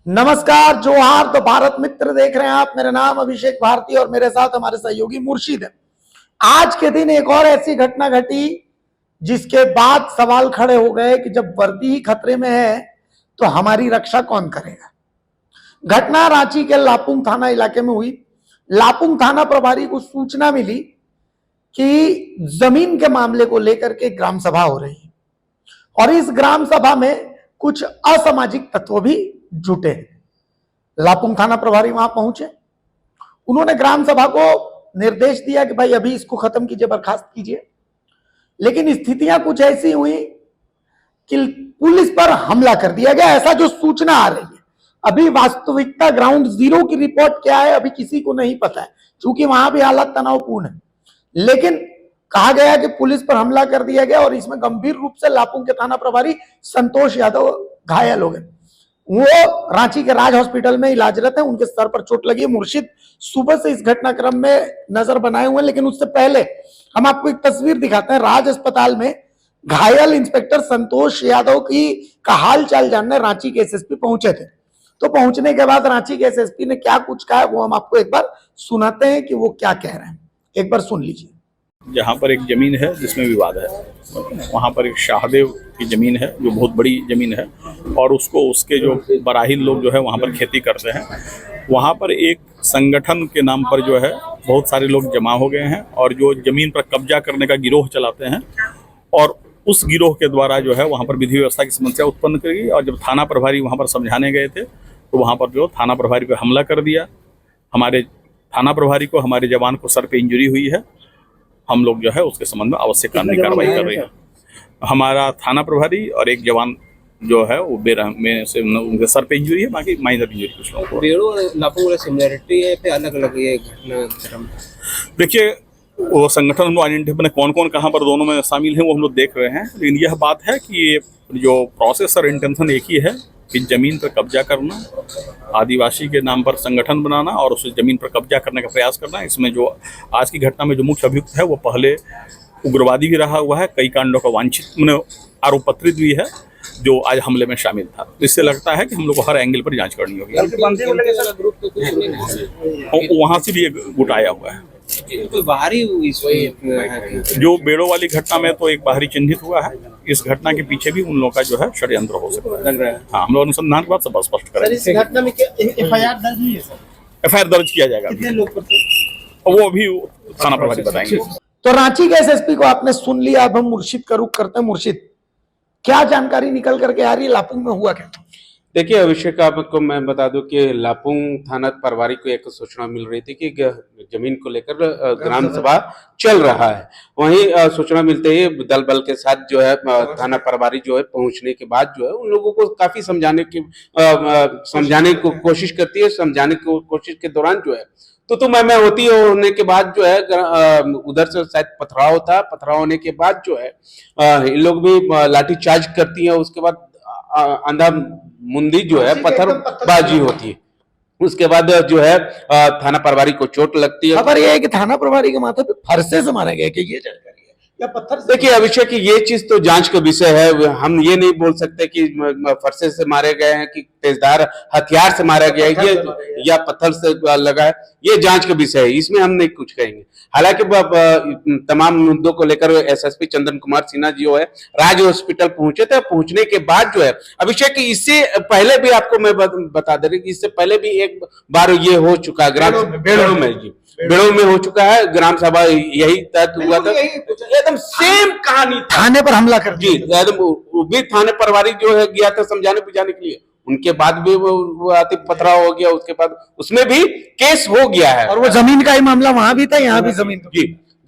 नमस्कार, जोहार। तो भारत मित्र देख रहे हैं आप। मेरा नाम अभिषेक भारती और मेरे साथ हमारे सहयोगी मुर्शिद है। आज के दिन एक और ऐसी घटना घटी जिसके बाद सवाल खड़े हो गए कि जब वर्दी ही खतरे में है तो हमारी रक्षा कौन करेगा। घटना रांची के लापुंग थाना इलाके में हुई। लापुंग थाना प्रभारी को सूचना मिली कि जमीन के मामले को लेकर के ग्राम सभा हो रही है और इस ग्राम सभा में कुछ असामाजिक तत्व भी जुटे। लापुंग थाना प्रभारी वहां पहुंचे। उन्होंने ग्राम सभा को निर्देश दिया कि भाई अभी इसको खत्म कीजिए, बर्खास्त कीजिए। लेकिन स्थितियां कुछ ऐसी हुई कि पुलिस पर हमला कर दिया गया, ऐसा जो सूचना आ रही है। अभी वास्तविकता ग्राउंड जीरो की रिपोर्ट क्या है अभी किसी को नहीं पता है, क्योंकि वहां भी हालत तनावपूर्ण है। लेकिन कहा गया कि पुलिस पर हमला कर दिया गया और इसमें गंभीर रूप से लापुंग के थाना प्रभारी संतोष यादव घायल हो गए। वो रांची के राज हॉस्पिटल में इलाजरत है, उनके सर पर चोट लगी है। मुर्शिद सुबह से इस घटनाक्रम में नजर बनाए हुए हैं, लेकिन उससे पहले हम आपको एक तस्वीर दिखाते हैं। राज अस्पताल में घायल इंस्पेक्टर संतोष यादव का हाल चाल जानने रांची के एसएसपी पहुंचे थे। तो पहुंचने के बाद रांची के एसएसपी ने क्या कुछ कहा वो हम आपको एक बार सुनाते हैं कि वो क्या कह रहे हैं। एक बार सुन लीजिए। जहाँ पर एक जमीन है जिसमें विवाद है, वहाँ पर एक शाहदेव की जमीन है जो बहुत बड़ी जमीन है और उसके जो बराहीन लोग जो है वहाँ पर खेती करते हैं। वहाँ पर एक संगठन के नाम पर जो है बहुत सारे लोग जमा हो गए हैं और जो जमीन पर कब्जा करने का गिरोह चलाते हैं और उस गिरोह के द्वारा जो है वहाँ पर विधि व्यवस्था की समस्या उत्पन्न करी। और जब थाना प्रभारी वहाँ पर समझाने गए थे तो वहाँ पर जो थाना प्रभारी पर हमला कर दिया। हमारे थाना प्रभारी को, हमारे जवान को सर पे इंजरी हुई है। हम लोग जो है उसके संबंध में आवश्यक कानूनी कार्रवाई कर रहे हैं। हमारा थाना प्रभारी और एक जवान जो है वो बेरहम में से उनके सर पे इंजरी है, बाकी माइनर इंजरी कुछ लोगों को। बेड़ो लापुंग सिमिलरिटी है पे अलग अलग ये घटना। देखिए, वो संगठन हम लोग आइडेंटिफाई कौन कौन कहाँ पर दोनों में शामिल है वो हम लोग देख रहे हैं। लेकिन यह बात है कि ये जो प्रोसेस और इंटेंशन एक ही है कि जमीन पर कब्जा करना, आदिवासी के नाम पर संगठन बनाना और उस जमीन पर कब्जा करने का प्रयास करना। इसमें जो आज की घटना में जो मुख्य अभियुक्त है वो पहले उग्रवादी भी रहा हुआ है, कई कांडों का वांछित आरोप पत्रित भी है जो आज हमले में शामिल था। इससे लगता है कि हम लोग को हर एंगल पर जांच करनी होगी। वहाँ से भी एक गुट आया हुआ है। बाहरी जो बेड़ो वाली घटना में तो एक बाहरी चिन्हित हुआ है। इस घटना के पीछे भी उन लोगों का जो है षड्यंत्र हो सकता है। हाँ, हम लोग अनुसंधान के बाद सब स्पष्ट करेंगे। इस घटना में एफआईआर दर्ज हुई है सर? एफआईआर दर्ज किया जाएगा। कितने लोग पर थे? वो अभी थाना प्रभारी बताएंगे। तो रांची के एसएसपी को आपने सुन लिया। अब हम मुर्शिद का रुख करते हैं। मुर्शिद, क्या जानकारी निकल करके आ रही है? लापुंग में हुआ क्या? देखिए अभिषेक, आपको मैं बता दूं कि लापुंग थाना प्रभारी को एक सूचना मिल रही थी कि जमीन को लेकर ग्राम सभा चल रहा है। वहीं सूचना मिलते ही दल बल के साथ जो है थाना प्रभारी जो है पहुंचने के बाद जो है उन लोगों को काफी समझाने की कोशिश करती है। समझाने की कोशिश के दौरान जो है तो मैं होती होने के बाद जो है उधर से शायद पथराव होने के बाद जो है इन लोग भी लाठी चार्ज करती है। उसके बाद अंधा मुंदी जो है पत्थरबाजी होती है। उसके बाद जो है थाना प्रभारी को चोट लगती है। खबर यह है कि थाना प्रभारी के माथे पे फरसे से मारा गया, कि ये जानकारी है या पत्थर से? देखिए अभिषेक, ये चीज तो जांच का विषय है। हम ये नहीं बोल सकते कि फरसे से मारे गए हैं कि तेजधार हथियार से मारा गया है या पत्थर से लगा है। ये जांच का विषय है, इसमें हम नहीं कुछ कहेंगे। हालांकि तमाम मुद्दों को लेकर एसएसपी चंदन कुमार सिन्हा जी जो है राज हॉस्पिटल पहुंचे थे। पहुंचने के बाद जो है अभिषेक, इससे पहले भी आपको मैं बता दे रही कि इससे पहले भी एक बार ये हो चुका है बेड़ो में हो चुका है। ग्राम सभा यही तहत हुआ था, एकदम सेम कहानी। थाने पर हमला कर जी, एकदम भी थाने प्रभारी जो है गया था समझाने बुझाने के लिए। उनके बाद भी वो आतिफ पथराव हो गया। उसके बाद उसमें भी केस हो गया है और वो जमीन का ही मामला वहां भी था, यहाँ भी जमीन।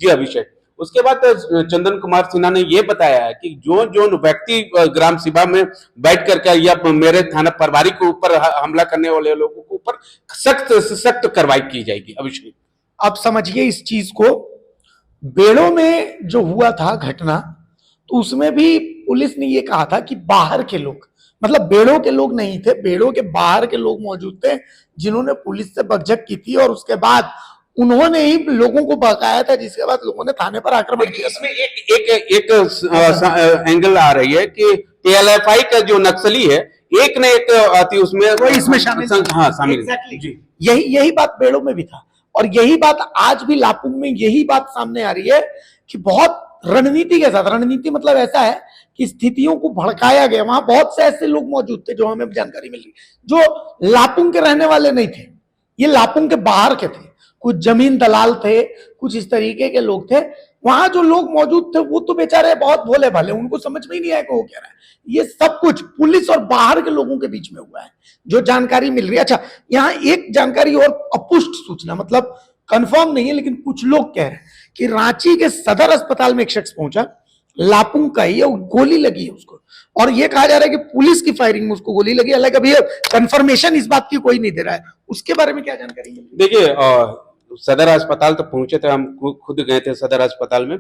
जी अभिषेक, उसके बाद चंदन कुमार सिन्हा ने ये बताया है कि जो व्यक्ति ग्राम सभा में बैठ करके या मेरे थाना प्रभारी के ऊपर हमला करने वाले लोगों के ऊपर सख्त से सख्त कार्रवाई की जाएगी। अभिषेक, अब समझिए इस चीज को। बेड़ो में जो हुआ था घटना, तो उसमें भी पुलिस ने ये कहा था कि बाहर के लोग, मतलब बेड़ो के लोग नहीं थे, बेड़ो के बाहर के लोग मौजूद थे जिन्होंने पुलिस से बकझक की थी और उसके बाद उन्होंने ही लोगों को बहकाया था, जिसके बाद लोगों ने थाने पर आक्रमण किया था। इसमें एक एंगल आ रही है कि PLFI का जो नक्सली है, एक ने एक आती उसमें वो इसमें शामिल हाँ शामिल Exactly. जी। यही बात बेड़ो में भी था, और यही बात आज भी लापुंग में यही बात सामने आ रही है कि बहुत रणनीति के साथ, रणनीति मतलब ऐसा है कि स्थितियों को भड़काया गया। वहां बहुत से ऐसे लोग मौजूद थे जो हमें जानकारी मिल रही, जो लापुंग के रहने वाले नहीं थे, ये लापुंग के बाहर के थे, कुछ जमीन दलाल थे, कुछ इस तरीके के लोग थे। वहां जो लोग मौजूद थे वो तो बेचारे बहुत भोले भाले, उनको समझ में ही नहीं आया कि वो क्या रहा है। ये सब कुछ पुलिस और बाहर के लोगों के बीच में हुआ है, जो जानकारी मिल रही है। अच्छा, यहाँ एक जानकारी और अपुष्ट सूचना, मतलब कंफर्म नहीं है, लेकिन कुछ लोग कह रहे हैं कि रांची के सदर अस्पताल में एक शख्स पहुंचा, लापुंग का ही है, गोली लगी है उसको, और ये कहा जा रहा है कि पुलिस की फायरिंग में उसको गोली लगी। हालांकि अभी कंफर्मेशन इस बात की कोई नहीं दे रहा है, उसके बारे में क्या जानकारी मिली? देखिए सदर अस्पताल तो पहुंचे थे, हम खुद गए थे सदर अस्पताल में,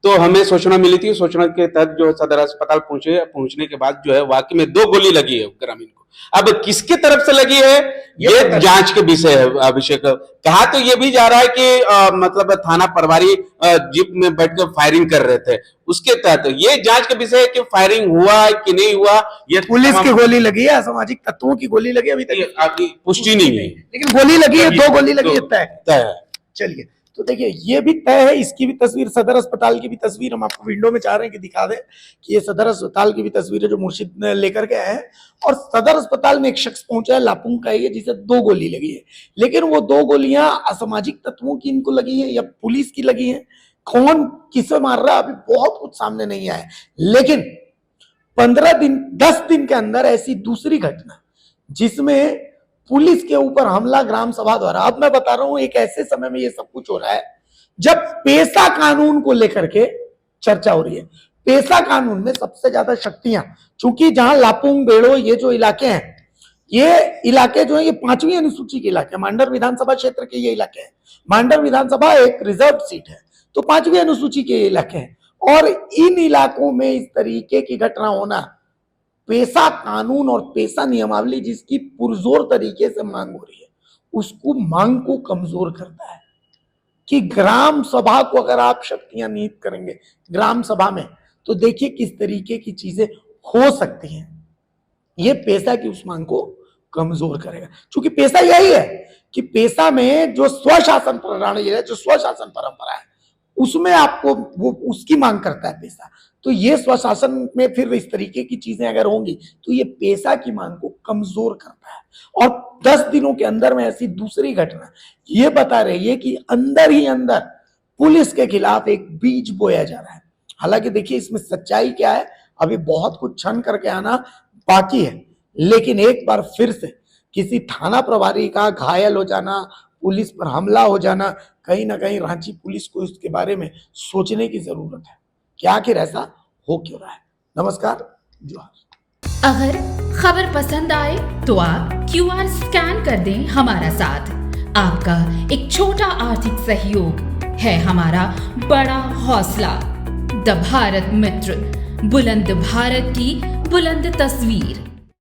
तो हमें सूचना मिली थी। सूचना के तहत जो सदर अस्पताल पहुंचने के बाद जो है वाकई में 2 गोली लगी है ग्रामीण को। अब किसके तरफ से लगी है ये जांच के विषय है। अभिषेक, कहा तो ये भी जा रहा है कि मतलब थाना प्रभारी जीप में बैठकर फायरिंग कर रहे थे, उसके तहत ये जांच का विषय है कि फायरिंग हुआ कि नहीं हुआ। ये पुलिस की गोली लगी है, असामाजिक तत्वों की गोली लगी, अभी तक आपकी पुष्टि नहीं है, लेकिन गोली लगी है, 2 गोली लगी है, तय है। चलिए, तो देखिए ये भी तय है, इसकी भी तस्वीर, सदर अस्पताल की भी तस्वीर हम आपको विंडो में चाह रहे हैं कि दिखा दें कि ये सदर अस्पताल की भी तस्वीर है जो मुर्शिद ने लेकर के आए हैं। और सदर अस्पताल में एक शख्स पहुंचा है, लापुंग का ही है, जिसे 2 गोली लगी है, लेकिन वो 2 गोलियां असामाजिक तत्वों की इनको लगी है या पुलिस की लगी है, कौन किसे मार रहा है अभी बहुत कुछ सामने नहीं आया है। लेकिन 10 दिन के अंदर ऐसी दूसरी घटना जिसमें पुलिस के ऊपर हमला ग्राम सभा द्वारा। अब मैं बता रहा हूं, एक ऐसे समय में ये सब कुछ हो रहा है जब पेशा कानून को लेकर के चर्चा हो रही है। पेशा कानून में सबसे ज्यादा शक्तियां, चूंकि जहां लापुंग, बेड़ो, ये जो इलाके हैं, ये इलाके जो है ये 5वीं अनुसूची के इलाके, मांडर विधानसभा क्षेत्र के ये इलाके हैं। मांडर विधानसभा एक रिजर्व सीट है, तो 5वीं अनुसूची के इलाके हैं, और इन इलाकों में इस तरीके की घटना होना, पेशा कानून और पेशा नियमावली जिसकी पुरजोर तरीके से मांग हो रही है, उसको मांग को कमजोर करता है कि ग्राम सभा को अगर आप शक्तियां निहित करेंगे ग्राम सभा में, तो देखिए किस तरीके की चीजें हो सकती हैं। ये पेशा की उस मांग को कमजोर करेगा, क्योंकि पेशा यही है कि पेशा में जो स्वशासन प्रणाली है, जो स्वशासन परंपरा है, उसमें आपको वो उसकी मांग करता है पेशा। तो ये स्वशासन में फिर इस तरीके की चीजें अगर होंगी तो ये पेशा की मांग को कमजोर करता है। और 10 दिनों के अंदर में ऐसी दूसरी घटना ये बता रही है कि अंदर ही अंदर पुलिस के खिलाफ एक बीज बोया जा रहा है। हालांकि देखिए इसमें सच्चाई क्या है, अभी बहुत कुछ छन करके आना बाकी है, लेकिन एक बार फिर से किसी थाना प्रभारी का घायल हो जाना, पुलिस पर हमला हो जाना, कहीं ना कहीं रांची पुलिस को इसके बारे में सोचने की जरूरत है कि आखिर ऐसा हो क्यों रहा है। नमस्कार, जोहार। अगर खबर पसंद आए तो आप QR स्कैन कर दें हमारा साथ। आपका एक छोटा आर्थिक सहयोग है हमारा बड़ा हौसला। द भारत मित्र, बुलंद भारत की बुलंद तस्वीर।